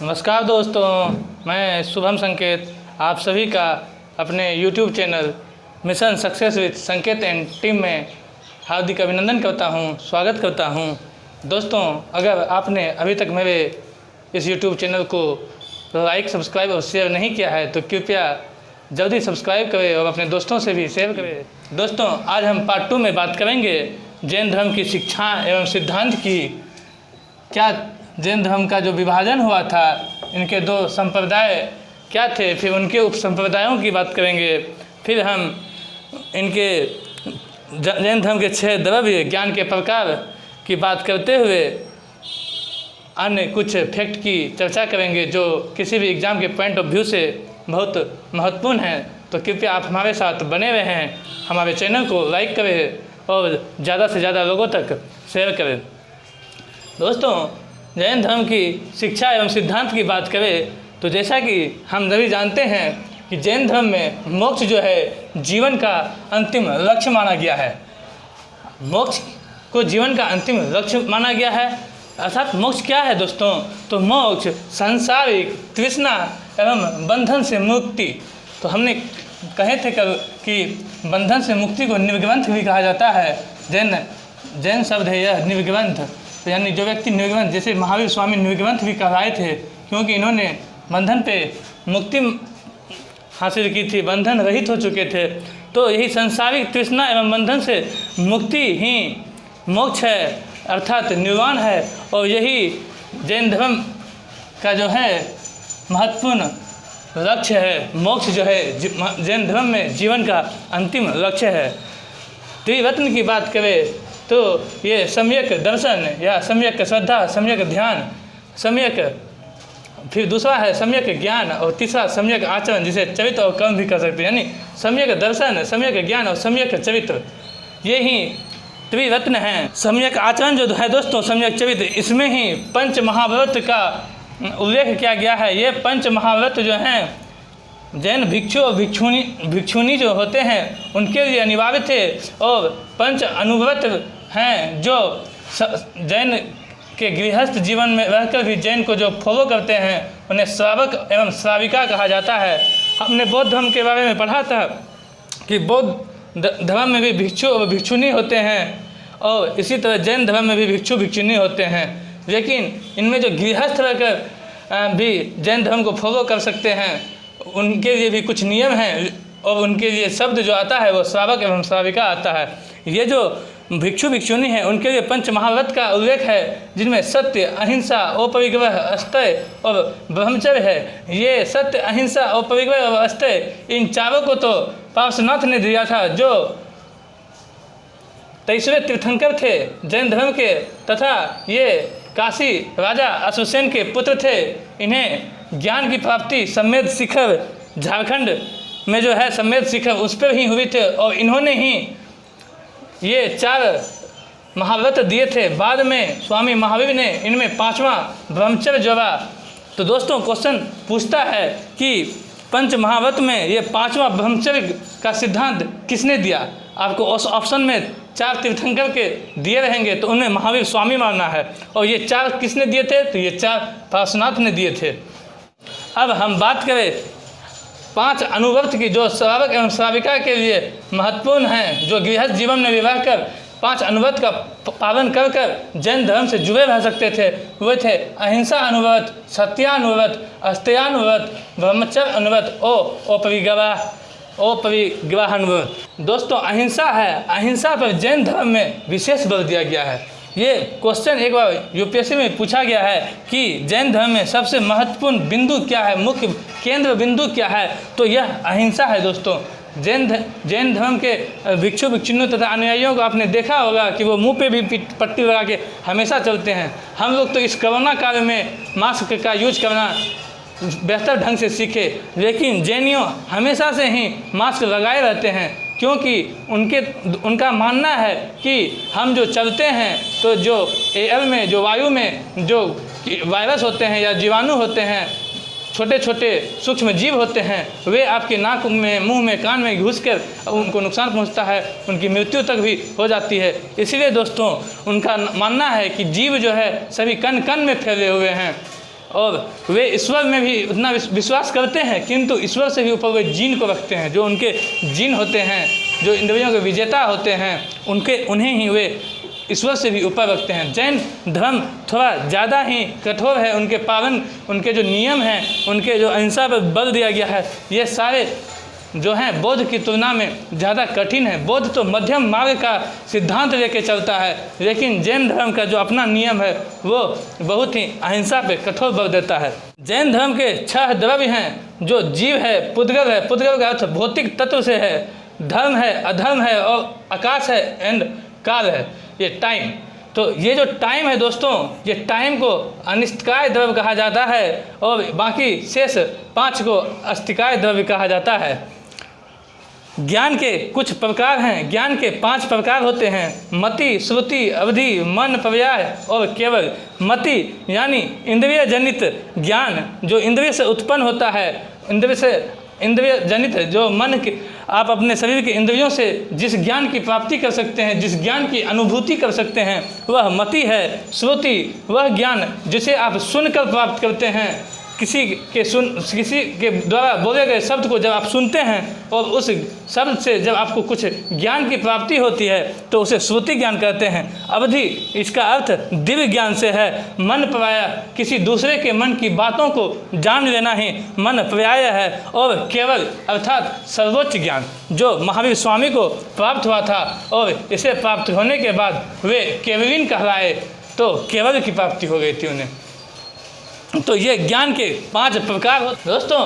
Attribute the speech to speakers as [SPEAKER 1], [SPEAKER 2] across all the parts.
[SPEAKER 1] नमस्कार दोस्तों, मैं शुभम संकेत आप सभी का अपने YouTube channel mission success with संकेत एंड टीम में हार्दिक अभिनंदन करता हूं, स्वागत करता हूं। दोस्तों, अगर आपने अभी तक मेरे इस YouTube चैनल को लाइक, सब्सक्राइब और शेयर नहीं किया है तो कृपया जल्दी सब्सक्राइब करें और अपने दोस्तों से भी शेयर करें। दोस्तों, आज हम पार्ट 2 में बात करेंगे जैन धर्म की शिक्षा एवं सिद्धांत की। क्या जैन धर्म का जो विभाजन हुआ था, इनके दो संप्रदाय क्या थे, फिर उनके उप संप्रदायों की बात करेंगे। फिर हम इनके जैन धर्म के 6 द्रव्य ज्ञान के प्रकार की बात करते हुए अन्य कुछ फैक्ट की चर्चा करेंगे जो किसी भी एग्ज़ाम के पॉइंट ऑफ व्यू से बहुत महत्वपूर्ण है। तो कृपया आप हमारे साथ बने रहें, हमारे चैनल को लाइक करें और ज़्यादा से ज़्यादा लोगों तक शेयर करें। दोस्तों, जैन धर्म की शिक्षा एवं सिद्धांत की बात करें तो जैसा कि हम सभी जानते हैं कि जैन धर्म में मोक्ष जो है जीवन का अंतिम लक्ष्य माना गया है। मोक्ष को जीवन का अंतिम लक्ष्य माना गया है। अर्थात मोक्ष क्या है दोस्तों? तो मोक्ष सांसारिक तृष्णा एवं बंधन से मुक्ति। तो हमने कहे थे कल कि बंधन से मुक्ति को निर्ग्रंथ भी कहा जाता है। जैन शब्द है यह निर्ग्रंथ, तो यानी जो व्यक्ति निर्ग्रंथ, जैसे महावीर स्वामी निर्ग्रंथ भी कहलाए थे क्योंकि इन्होंने बंधन पे मुक्ति हासिल की थी, बंधन रहित हो चुके थे। तो यही सांसारिक तृष्णा एवं बंधन से मुक्ति ही मोक्ष है, अर्थात निर्वाण है। और यही जैन धर्म का जो है महत्वपूर्ण लक्ष्य है। मोक्ष जो है जैन धर्म में जीवन का अंतिम लक्ष्य है। त्रिरत्न की बात करें तो ये सम्यक दर्शन या सम्यक श्रद्धा, सम्यक ध्यान, फिर दूसरा है सम्यक ज्ञान और तीसरा सम्यक आचरण, जिसे चरित्र और कर्म भी कर सकते हैं। यानी सम्यक दर्शन, सम्यक ज्ञान और सम्यक चरित्र, ये ही त्रिरत्न हैं। सम्यक आचरण जो है दोस्तों, सम्यक चरित्र, इसमें ही पंच महाव्रत का उल्लेख किया गया है। ये पंच महाव्रत जो हैं जैन भिक्षु और भिक्षुनी जो होते हैं उनके लिए अनिवार्य थे, और पंच अनुव्रत हैं जो जैन के गृहस्थ जीवन में रहकर भी जैन को जो फॉलो करते हैं उन्हें श्रावक एवं श्राविका कहा जाता है। हमने बौद्ध धर्म के बारे में पढ़ा था कि बौद्ध धर्म में भी भिक्षु और भिक्षुनी होते हैं, और इसी तरह जैन धर्म में भी भिक्षु भिक्षुनी होते हैं। लेकिन इनमें जो गृहस्थ रहकर भी जैन धर्म को फॉलो कर सकते हैं, उनके लिए भी कुछ नियम हैं, और उनके लिए शब्द जो आता है वो श्रावक एवं श्राविका आता है। ये जो भिक्षु भिक्षुनी है उनके लिए पंच महाव्रत का उल्लेख है, जिनमें सत्य, अहिंसा, अपरिग्रह, अस्थेय और ब्रह्मचर्य है। ये सत्य, अहिंसा, अपरिग्रह और अस्थेय, इन चारों को तो पार्श्वनाथ ने दिया था, जो 23वें तीर्थंकर थे जैन धर्म के, तथा ये काशी राजा अश्वसेन के पुत्र थे। इन्हें ज्ञान की प्राप्ति सम्मेद शिखर, झारखंड में जो है सम्मेद शिखर, उस पर ही हुई थे, और इन्होंने ही ये 4 महाव्रत दिए थे। बाद में स्वामी महावीर ने इनमें 5वां ब्रह्मचर्य जोड़ा। तो दोस्तों, क्वेश्चन पूछता है कि पंच महाव्रत में ये 5वां ब्रह्मचर्य का सिद्धांत किसने दिया? आपको उस ऑप्शन में 4 तीर्थंकर के दिए रहेंगे, तो उनमें महावीर स्वामी मानना है। और ये 4 किसने दिए थे? तो ये 4 पार्श्वनाथ ने दिए थे। अब हम बात करें 5 अनुव्रत की, जो श्रावक एवं श्राविका के लिए महत्वपूर्ण हैं, जो गृहस्थ जीवन में विवाह कर 5 अनुव्रत का पालन कर कर जैन धर्म से जुड़े रह सकते थे। वे थे अहिंसा अनुव्रत, सत्यानुव्रत, अस्तेयानुव्रत, ब्रह्मचर्य अनुव्रत और अपरिग्रह अनुव्रत। दोस्तों, अहिंसा है, अहिंसा पर जैन धर्म में विशेष बल दिया गया है। ये क्वेश्चन एक बार यूपीएससी में पूछा गया है कि जैन धर्म में सबसे महत्वपूर्ण बिंदु क्या है, मुख्य केंद्र बिंदु क्या है, तो यह अहिंसा है। दोस्तों, जैन धर्म के भिक्षु भिक्षुणियों तथा अनुयायियों को आपने देखा होगा कि वो मुंह पे भी पट्टी लगा के हमेशा चलते हैं। हम लोग तो इस कोरोना काल में मास्क का यूज करना बेहतर ढंग से सीखे, लेकिन जैनियों हमेशा से ही मास्क लगाए रहते हैं, क्योंकि उनका मानना है कि हम जो चलते हैं तो जो एयर में, जो वायु में जो वायरस होते हैं या जीवाणु होते हैं, छोटे छोटे सूक्ष्म जीव होते हैं, वे आपके नाक में, मुंह में, कान में घुसकर उनको नुकसान पहुंचता है, उनकी मृत्यु तक भी हो जाती है। इसीलिए दोस्तों, उनका मानना है कि जीव जो है सभी कण कण में फैले हुए हैं। और वे ईश्वर में भी उतना विश्वास करते हैं, किंतु ईश्वर से भी ऊपर वे जीन को रखते हैं। जो उनके जीन होते हैं, जो इंद्रियों के विजेता होते हैं, उन्हें ही वे ईश्वर से भी ऊपर रखते हैं। जैन धर्म थोड़ा ज़्यादा ही कठोर है, उनके पावन, उनके जो नियम हैं, उनके जो अहिंसा पर बल दिया गया है, ये सारे जो हैं बौद्ध की तुलना में ज़्यादा कठिन है। बौद्ध तो मध्यम मार्ग का सिद्धांत लेके चलता है, लेकिन जैन धर्म का जो अपना नियम है वो बहुत ही अहिंसा पे कठोर बल देता है। जैन धर्म के 6 द्रव्य हैं, जो जीव है, पुद्गल है, पुद्गल का अर्थ भौतिक तत्व से है, धर्म है, अधर्म है, और आकाश है एंड काल है, ये टाइम। तो ये जो टाइम है दोस्तों, ये टाइम को अनिष्टकाय द्रव्य कहा जाता है, और बाकी शेष 5 को अस्तिकाय द्रव्य कहा जाता है। ज्ञान के कुछ प्रकार हैं। ज्ञान के 5 प्रकार होते हैं: मति, श्रुति, अवधि, मन, पर्याय और केवल। मति यानी इंद्रिय जनित ज्ञान, जो इंद्रिय से उत्पन्न होता है, इंद्रिय जनित जो मन के, आप अपने शरीर के इंद्रियों से जिस ज्ञान की प्राप्ति कर सकते हैं, जिस ज्ञान की अनुभूति कर सकते हैं, वह मति है। श्रुति वह ज्ञान जिसे आप सुनकर प्राप्त करते हैं, किसी के द्वारा बोले गए शब्द को जब आप सुनते हैं और उस शब्द से जब आपको कुछ ज्ञान की प्राप्ति होती है तो उसे श्रुति ज्ञान कहते हैं। अवधि इसका अर्थ दिव्य ज्ञान से है। मन पर्याय किसी दूसरे के मन की बातों को जान लेना ही मन पर्याय है। और केवल अर्थात सर्वोच्च ज्ञान जो महावीर स्वामी को प्राप्त हुआ था, और इसे प्राप्त होने के बाद वे केवलिन कहलाए, तो केवल की प्राप्ति हो गई थी उन्हें। तो ये ज्ञान के 5 प्रकार हो। दोस्तों,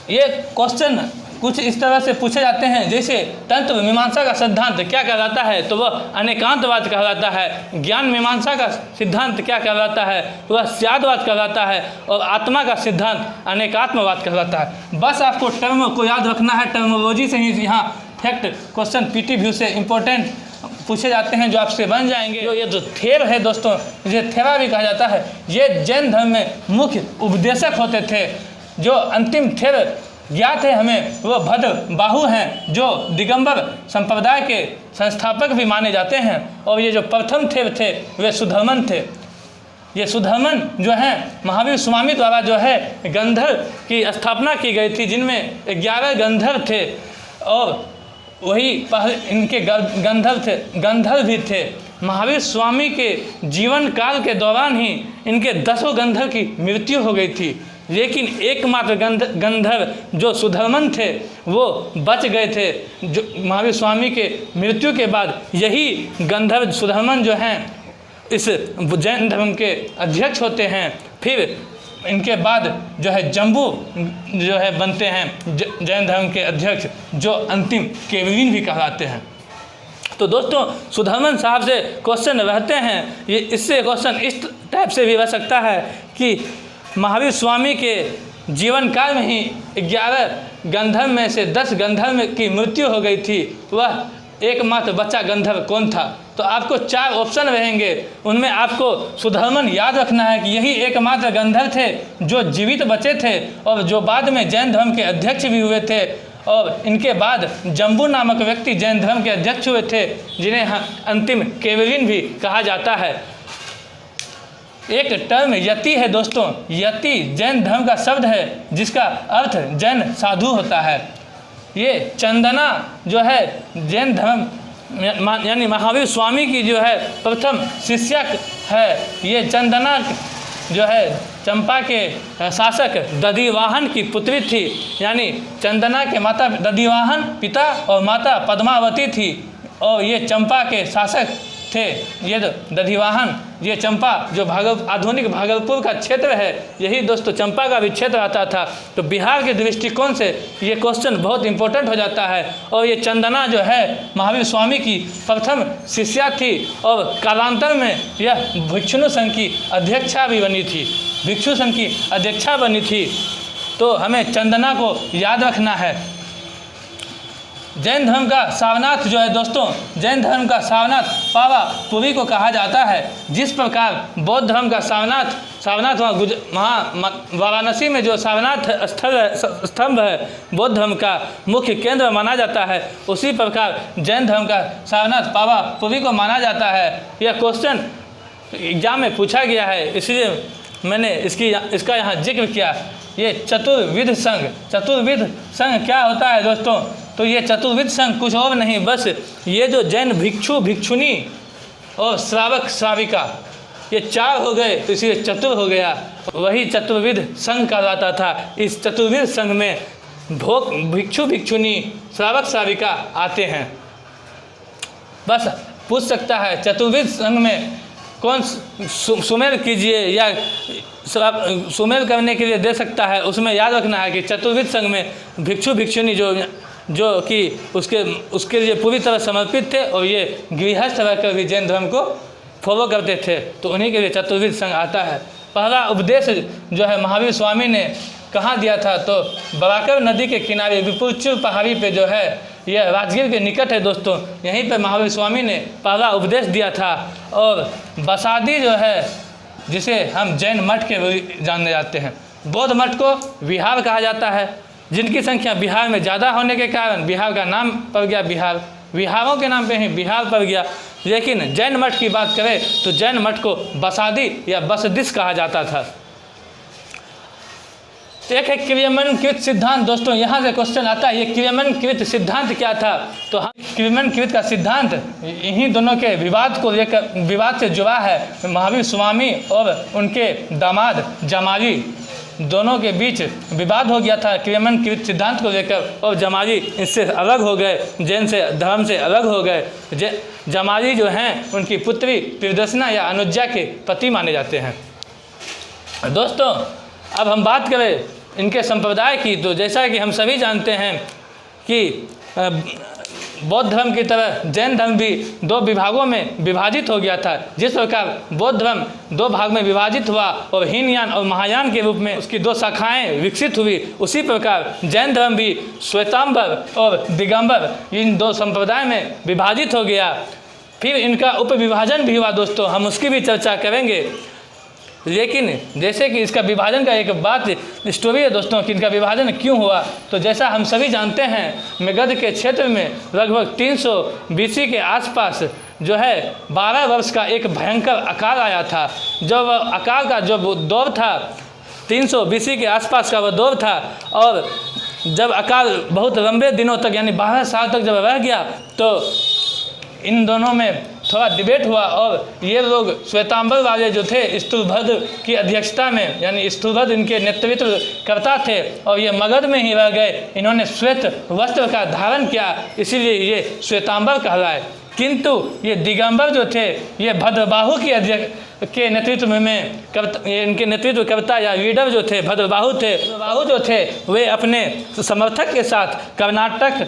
[SPEAKER 1] ये क्वेश्चन कुछ इस तरह से पूछे जाते हैं, जैसे तंत्र मीमांसा का सिद्धांत क्या कहलाता है, तो वह अनेकांतवाद कहलाता है। ज्ञान मीमांसा का सिद्धांत क्या कहलाता है, वह स्यादवाद कहलाता है। और आत्मा का सिद्धांत अनेकात्मवाद कहलाता है। बस आपको टर्म को याद रखना है, टर्मोलॉजी से ही यहाँ फैक्ट क्वेश्चन पीटी व्यू से इम्पोर्टेंट पूछे जाते हैं, जो आपसे बन जाएंगे। ये जो थेर है दोस्तों, ये थेरा भी कहा जाता है, ये जैन धर्म में मुख्य उपदेशक होते थे। जो अंतिम थेर ज्ञात है हमें, वह भद्र बाहु हैं, जो दिगंबर संप्रदाय के संस्थापक भी माने जाते हैं। और ये जो प्रथम थेर थे वे सुधर्मन थे। ये सुधर्मन जो हैं महावीर स्वामी द्वारा जो है गंधर्व की स्थापना की गई थी, जिनमें 11 गंधर्व थे, और वही इनके गंधर्व भी थे। महावीर स्वामी के जीवन काल के दौरान ही इनके 10 गंधर्व की मृत्यु हो गई थी, लेकिन एकमात्र गंधर्व जो सुधर्मन थे वो बच गए थे। जो महावीर स्वामी के मृत्यु के बाद यही गंधर्व सुधर्मन जो हैं इस जैन धर्म के अध्यक्ष होते हैं। फिर इनके बाद जो है जम्बू जो है बनते हैं जैन धर्म के अध्यक्ष, जो अंतिम केवलिन भी कहलाते हैं। तो दोस्तों, सुधर्मन साहब से क्वेश्चन रहते हैं, ये इससे क्वेश्चन इस टाइप से भी रह सकता है कि महावीर स्वामी के जीवन काल में ही 11 गंधर्व में से 10 गंधर्व की मृत्यु हो गई थी। वह एकमात्र बच्चा गंधर्व कौन था? तो आपको 4 ऑप्शन रहेंगे, उनमें आपको सुधर्मन याद रखना है कि यही एकमात्र गंधर्व थे जो जीवित बचे थे, और जो बाद में जैन धर्म के अध्यक्ष भी हुए थे। और इनके बाद जम्बू नामक व्यक्ति जैन धर्म के अध्यक्ष हुए थे, जिन्हें अंतिम केवलिन भी कहा जाता है। एक टर्म यति है दोस्तों। यति जैन धर्म का शब्द है, जिसका अर्थ जैन साधु होता है। ये चंदना जो है जैन धर्म यानी महावीर स्वामी की जो है प्रथम शिष्यक है। ये चंदना जो है चंपा के शासक दधिवाहन की पुत्री थी, यानी चंदना के माता दधिवाहन पिता और माता पद्मावती थी, और ये चंपा के शासक थे। ये दधिवाहन, ये चंपा जो आधुनिक भागलपुर का क्षेत्र है, यही दोस्तों चंपा का भी क्षेत्र आता था। तो बिहार के दृष्टिकोण से ये क्वेश्चन बहुत इंपॉर्टेंट हो जाता है। और ये चंदना जो है महावीर स्वामी की प्रथम शिष्या थी, और कालांतर में यह भिक्षु संघ की अध्यक्षा भी बनी थी, भिक्षु संघ की अध्यक्षा बनी थी। तो हमें चंदना को याद रखना है। जैन धर्म का सारनाथ जो है दोस्तों, जैन धर्म का सारनाथ पावापुरी को कहा जाता है। जिस प्रकार बौद्ध धर्म का सारनाथ वहाँ वाराणसी में जो सारनाथ स्तंभ है बौद्ध धर्म का मुख्य केंद्र माना जाता है, उसी प्रकार जैन धर्म का सारनाथ पावापुरी को माना जाता है। यह क्वेश्चन एग्जाम में पूछा गया है, इसलिए मैंने इसका यहाँ जिक्र किया। ये चतुर्विध संघ, चतुर्विध संघ क्या होता है दोस्तों? तो ये चतुर्विध संघ कुछ और नहीं, बस ये जो जैन भिक्षु भिक्षुनी और श्रावक श्राविका ये 4 हो गए तो इसलिए चतुर हो गया, वही चतुर्विध संघ कहलाता था। इस चतुर्विध संघ में भिक्षु भिक्षुनी श्रावक श्राविका आते हैं। बस पूछ सकता है चतुर्विध संघ में कौन सुमेर कीजिए या सुमेर करने के लिए दे सकता है, उसमें याद रखना है कि चतुर्विध संघ में भिक्षु भिक्षुनी जो कि उसके लिए पूरी तरह समर्पित थे और ये गृहस्थ रहकर भी जैन धर्म को फॉलो करते थे, तो उन्हीं के लिए चतुर्विध संघ आता है। पहला उपदेश जो है महावीर स्वामी ने कहाँ दिया था? तो बराकर नदी के किनारे विपुलचूर पहाड़ी पे जो है, यह राजगीर के निकट है दोस्तों, यहीं पे महावीर स्वामी ने पहला उपदेश दिया था। और बसादी जो है, जिसे हम जैन मठ के जानने जाते हैं, बौद्ध मठ को विहार कहा जाता है, जिनकी संख्या बिहार में ज़्यादा होने के कारण बिहार का नाम पड़ गया बिहार, विहारों के नाम पे ही बिहार पड़ गया। लेकिन जैन मठ की बात करें तो जैन मठ को बसादी या बसदिस कहा जाता था। एक है क्रियमनकृत सिद्धांत। दोस्तों यहाँ से क्वेश्चन आता है, ये क्रियमनकृत सिद्धांत क्या था? तो हम क्रियमनकृत का सिद्धांत इन्हीं दोनों के विवाद को लेकर, विवाद से जुड़ा है। महावीर स्वामी और उनके दामाद जमाली दोनों के बीच विवाद हो गया था क्रियमनकृत सिद्धांत को लेकर, और जमाली इससे अलग हो गए, जैन से धर्म से अलग हो गए। जमाली जो हैं उनकी पुत्री प्रियदर्शना या अनुज्जा के पति माने जाते हैं। दोस्तों अब हम बात करें इनके संप्रदाय की, तो जैसा कि हम सभी जानते हैं कि बौद्ध धर्म की तरह जैन धर्म भी 2 विभागों में विभाजित हो गया था। जिस प्रकार बौद्ध धर्म 2 भाग में विभाजित हुआ और हीनयान और महायान के रूप में उसकी 2 शाखाएं विकसित हुई, उसी प्रकार जैन धर्म भी श्वेतांबर और दिगंबर इन 2 संप्रदाय में विभाजित हो गया। फिर इनका उपविभाजन भी हुआ दोस्तों, हम उसकी भी चर्चा करेंगे। लेकिन जैसे कि इसका विभाजन का एक बात स्टोरी है दोस्तों कि इनका विभाजन क्यों हुआ, तो जैसा हम सभी जानते हैं मगध के क्षेत्र में लगभग 300 BC के आसपास जो है 12 वर्ष का एक भयंकर अकाल आया था। जब अकाल का जो दौर था 300 BC के आसपास का वह दौर था, और जब अकाल बहुत लंबे दिनों तक यानी 12 साल तक जब रह गया तो इन दोनों में थोड़ा डिबेट हुआ, और ये लोग श्वेतांबर वाले जो थे स्थूलभद्र की अध्यक्षता में, यानी स्थूलभद्र इनके नेतृत्व करता थे, और ये मगध में ही रह गए। इन्होंने श्वेत वस्त्र का धारण किया, इसीलिए ये श्वेतांबर कहलाए। किंतु ये दिगंबर जो थे ये भद्रबाहु की के नेतृत्व में इनके नेतृत्वकर्ता या लीडर जो थे भद्रबाहु थे। भद्रबाहु जो थे वे अपने समर्थक के साथ कर्नाटक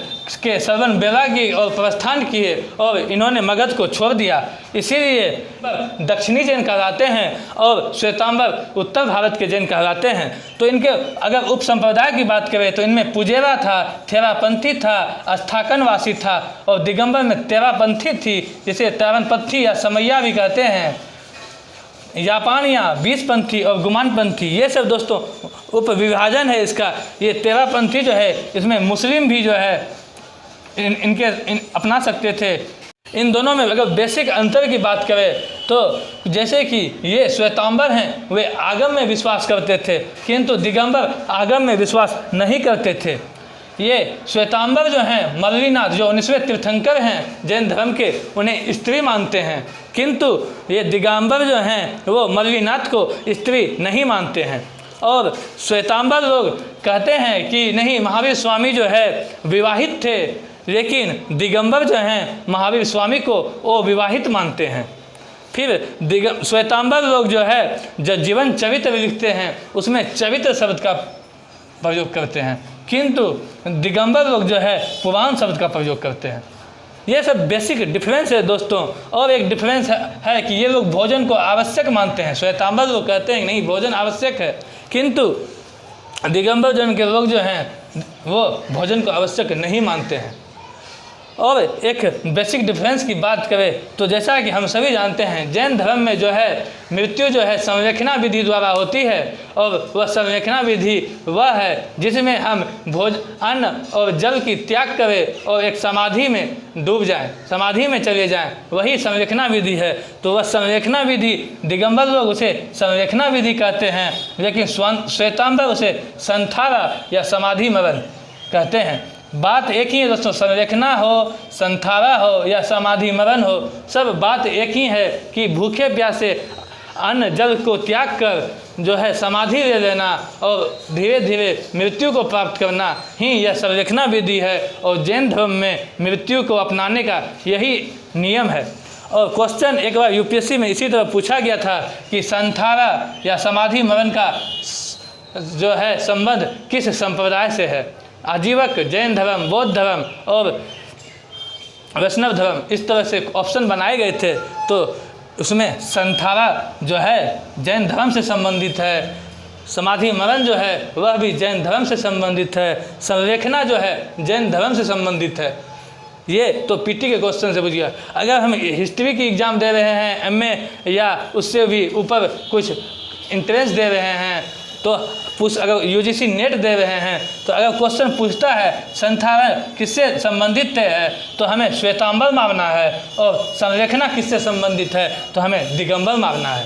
[SPEAKER 1] के श्रवणबेलागी और प्रस्थान किए और इन्होंने मगध को छोड़ दिया। इसीलिए दक्षिणी जैन कहलाते हैं और श्वेतांबर उत्तर भारत के जैन कहलाते हैं। तो इनके अगर उप संप्रदाय की बात करें तो इनमें पुजेरा था, थेरापंथी था, अस्थाकनवासी था, और दिगंबर में तेरापंथी थी, जिसे तेरनपंथी या समैया भी कहते हैं। जापानिया, बीसपंथी और गुमानपंथी, ये सब दोस्तों उप विभाजन है इसका। ये तेरापंथी जो है इसमें मुस्लिम भी जो है अपना सकते थे। इन दोनों में अगर बेसिक अंतर की बात करें तो जैसे कि ये श्वेतांबर हैं वे आगम में विश्वास करते थे, किंतु दिगंबर आगम में विश्वास नहीं करते थे। ये श्वेतांबर जो हैं मल्लीनाथ जो 19वें तीर्थंकर हैं जैन धर्म के, उन्हें स्त्री मानते हैं, किंतु ये दिगंबर जो हैं वो मल्लीनाथ को स्त्री नहीं मानते हैं। और श्वेतांबर लोग कहते हैं कि नहीं, महावीर स्वामी जो है विवाहित थे, लेकिन दिगंबर जो हैं महावीर स्वामी को वो विवाहित मानते हैं। फिर श्वेतांबर लोग जो है जो जीवन चरित्र लिखते हैं उसमें चरित्र शब्द का प्रयोग करते हैं, किंतु दिगंबर लोग जो है पुराण शब्द का प्रयोग करते हैं। ये सब बेसिक डिफरेंस है दोस्तों। और एक डिफरेंस है कि ये लोग भोजन को आवश्यक मानते हैं। श्वेतांबर लोग कहते हैं नहीं, भोजन आवश्यक है, किंतु दिगंबर जन के लोग जो हैं वो भोजन को आवश्यक नहीं मानते हैं। और एक बेसिक डिफरेंस की बात करें तो जैसा कि हम सभी जानते हैं, जैन धर्म में जो है मृत्यु जो है संरक्षणा विधि द्वारा होती है, और वह संरक्षणा विधि वह है जिसमें हम अन्न और जल की त्याग करें और एक समाधि में डूब जाएं, समाधि में चले जाएं, वही संरक्षणा विधि है। तो वह संरक्षणा विधि दिगंबर लोग उसे संरक्षणा विधि कहते हैं, लेकिन श्वेतांबर उसे संथारा या समाधि मरण कहते हैं। बात एक ही है दोस्तों, संरक्षणा हो, संथारा हो या समाधि मरण हो, सब बात एक ही है कि भूखे प्यासे अन्न जल को त्याग कर जो है समाधि ले लेना और धीरे धीरे मृत्यु को प्राप्त करना ही यह संरक्षणा विधि है। और जैन धर्म में मृत्यु को अपनाने का यही नियम है। और क्वेश्चन एक बार यूपीएससी में इसी तरह पूछा गया था कि संथारा या समाधि मरण का जो है संबंध किस संप्रदाय से है। आजीवक, जैन धर्म, बौद्ध धर्म और वैष्णव धर्म, इस तरह से ऑप्शन बनाए गए थे। तो उसमें संथारा जो है जैन धर्म से संबंधित है, समाधि मरण जो है वह भी जैन धर्म से संबंधित है, संरक्षणा जो है जैन धर्म से संबंधित है। ये तो पीटी के क्वेश्चन से बुझिए। अगर हम हिस्ट्री की एग्ज़ाम दे रहे हैं, एमए या उससे भी ऊपर कुछ इंट्रेंस दे रहे हैं, तो अगर यूजीसी नेट दे रहे हैं, तो अगर क्वेश्चन पूछता है संथारण किससे संबंधित है तो हमें श्वेतांबर मानना है, और संरक्षणा किससे संबंधित है तो हमें दिगंबर मानना है।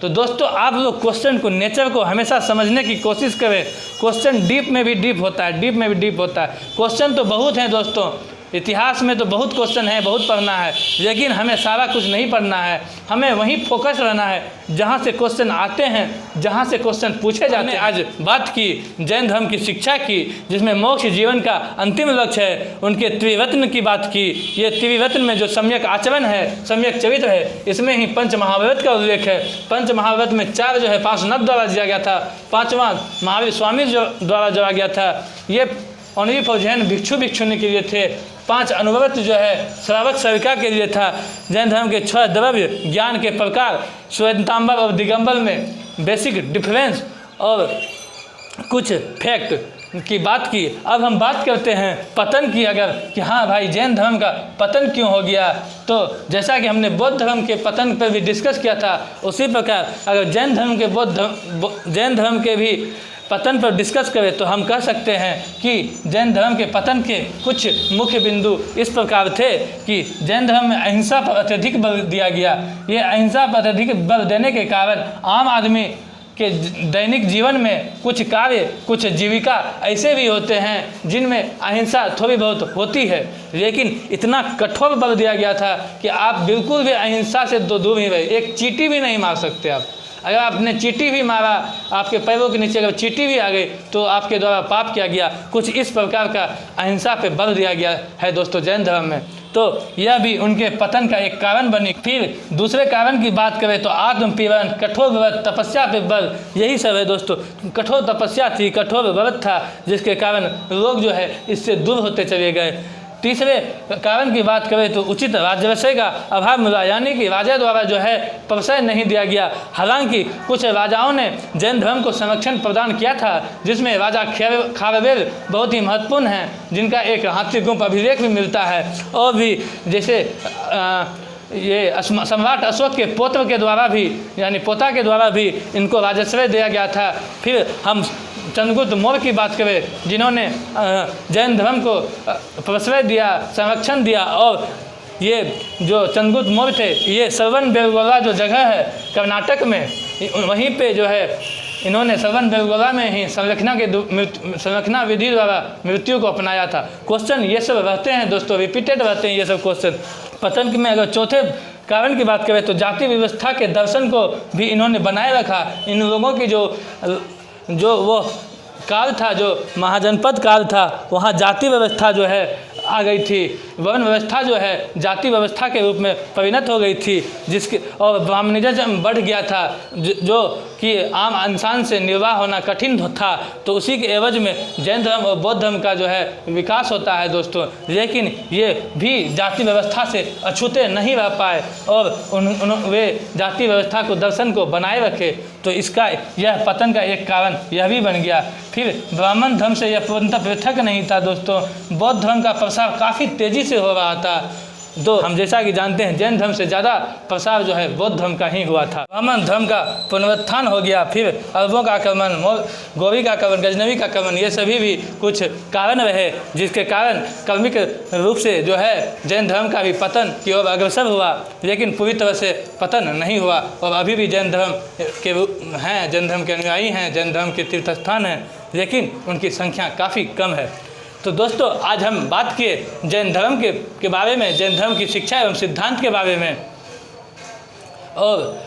[SPEAKER 1] तो दोस्तों आप लोग क्वेश्चन को, नेचर को हमेशा समझने की कोशिश करें। क्वेश्चन डीप में भी डीप होता है, डीप में भी डीप होता है। क्वेश्चन तो बहुत हैं दोस्तों, इतिहास में तो बहुत क्वेश्चन है, बहुत पढ़ना है, लेकिन हमें सारा कुछ नहीं पढ़ना है। हमें वहीं फोकस रहना है जहाँ से क्वेश्चन आते हैं, जहाँ से क्वेश्चन पूछे जाते हैं। आज बात की जैन धर्म की शिक्षा की, जिसमें मोक्ष जीवन का अंतिम लक्ष्य है, उनके त्रिरत्न की बात की। ये त्रिरत्न में जो सम्यक आचरण है, सम्यक चरित्र है, इसमें ही पंच महाव्रत का उल्लेख है। पंच महाव्रत में 4 जो है पार्श्वनाथ द्वारा दिया गया था, 5वां महावीर स्वामी द्वारा जोड़ा गया था। ये ओनली फॉर जैन भिक्षु भिक्षुणी के लिए थे। 5 अनुव्रत जो है श्रावक सेविका के लिए था। जैन धर्म के 6 द्रव्य ज्ञान के प्रकार, श्वेतांबर और दिगंबर में बेसिक डिफरेंस और कुछ फैक्ट की बात की। अब हम बात करते हैं पतन की। अगर कि हाँ भाई जैन धर्म का पतन क्यों हो गया, तो जैसा कि हमने बौद्ध धर्म के पतन पर भी डिस्कस किया था, उसी प्रकार अगर जैन धर्म के भी पतन पर डिस्कस करें तो हम कह सकते हैं कि जैन धर्म के पतन के कुछ मुख्य बिंदु इस प्रकार थे कि जैन धर्म में अहिंसा पर अत्यधिक बल दिया गया। ये अहिंसा पर अत्यधिक बल देने के कारण आम आदमी के दैनिक जीवन में कुछ कार्य, कुछ जीविका ऐसे भी होते हैं जिनमें अहिंसा थोड़ी बहुत होती है, लेकिन इतना कठोर बल दिया गया था कि आप बिल्कुल भी अहिंसा से दूर ही रहे। एक चींटी भी नहीं मार सकते आप। अगर आपने चींटी भी मारा, आपके पैरों के नीचे अगर चींटी भी आ गई तो आपके द्वारा पाप किया गया। कुछ इस प्रकार का अहिंसा पे बल दिया गया है दोस्तों जैन धर्म में। तो यह भी उनके पतन का एक कारण बनी। फिर दूसरे कारण की बात करें तो आत्मपीड़न, कठोर व्रत, तपस्या पे बल, यही सब है दोस्तों। कठोर तपस्या थी, कठोर व्रत था, जिसके कारण लोग जो है इससे दूर होते चले गए। तीसरे कारण की बात करें तो उचित राजवंश का अभाव मिला, यानी कि राजा द्वारा जो है प्रशय नहीं दिया गया। हालांकि कुछ राजाओं ने जैन धर्म को संरक्षण प्रदान किया था, जिसमें राजा खारवेल बहुत ही महत्वपूर्ण हैं, जिनका एक हाथी गुम्फ अभिलेख भी मिलता है। और भी जैसे ये सम्राट अशोक के पौत्र के द्वारा भी, यानी पोता के द्वारा भी इनको राजस्व दिया गया था। फिर हम चंद्रगुप्त मौर्य की बात करें, जिन्होंने जैन धर्म को प्रश्रय दिया, संरक्षण दिया। और ये जो चंद्रगुप्त मौर्य थे, ये श्रवण बेलगोला जो जगह है कर्नाटक में, वहीं पे जो है इन्होंने श्रवण बेलगोला में ही संरक्षणा विधि द्वारा मृत्यु को अपनाया था। क्वेश्चन ये सब रहते हैं दोस्तों, रिपीटेड रहते हैं ये सब क्वेश्चन। पतन में अगर चौथे कारण की बात करें तो जाति व्यवस्था के दर्शन को भी इन्होंने बनाए रखा। इन लोगों की जो वो काल था, जो महाजनपद काल था, वहाँ जाति व्यवस्था जो है आ गई थी। वर्ण व्यवस्था जो है जाति व्यवस्था के रूप में परिणत हो गई थी, जिसके और ब्राह्मणिज्म बढ़ गया था, जो कि आम इंसान से निर्वाह होना कठिन था। तो उसी के एवज में जैन धर्म और बौद्ध धर्म का जो है विकास होता है दोस्तों। लेकिन ये भी जाति व्यवस्था से अछूते नहीं रह पाए और वे जाति व्यवस्था को, दर्शन को बनाए रखे। तो इसका यह पतन का एक कारण यह भी बन गया। फिर ब्राह्मण धर्म से यह पूर्णतः पृथक नहीं था दोस्तों। बौद्ध धर्म का प्रसार काफ़ी तेज़ी से हो रहा था। तो हम जैसा कि जानते हैं जैन धर्म से ज़्यादा प्रसार जो है बौद्ध धर्म का ही हुआ था। ब्राह्मण धर्म का पुनरुत्थान हो गया, फिर अरबों का आक्रमण, गौरी का आक्रमण, गजनवी का आक्रमण, ये सभी भी कुछ कारण रहे जिसके कारण क्रमिक रूप से जो है जैन धर्म का भी पतन की ओर अग्रसर हुआ, लेकिन पूरी तरह से पतन नहीं हुआ। और अभी भी जैन धर्म के हैं, जैन धर्म के अनुयायी हैं, जैन धर्म के तीर्थ स्थान हैं, लेकिन उनकी संख्या काफ़ी कम है। तो दोस्तों आज हम बात किए जैन धर्म के बारे में, जैन धर्म की शिक्षा एवं सिद्धांत के बारे में। और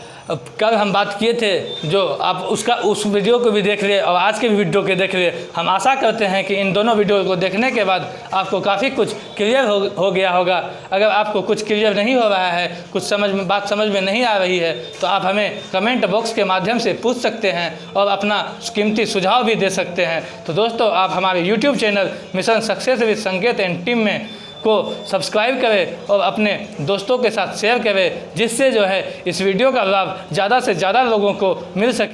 [SPEAKER 1] कल हम बात किए थे, जो आप उस वीडियो को भी देख लिए और आज के वीडियो के देख लिए। हम आशा करते हैं कि इन दोनों वीडियो को देखने के बाद आपको काफ़ी कुछ क्लियर हो गया होगा। अगर आपको कुछ क्लियर नहीं हो रहा है, कुछ बात समझ में नहीं आ रही है, तो आप हमें कमेंट बॉक्स के माध्यम से पूछ सकते हैं और अपना कीमती सुझाव भी दे सकते हैं। तो दोस्तों आप हमारे YouTube channel mission success with संकेत एंड टीम में को सब्सक्राइब करें और अपने दोस्तों के साथ शेयर करें, जिससे जो है इस वीडियो का लाभ ज़्यादा से ज़्यादा लोगों को मिल सके।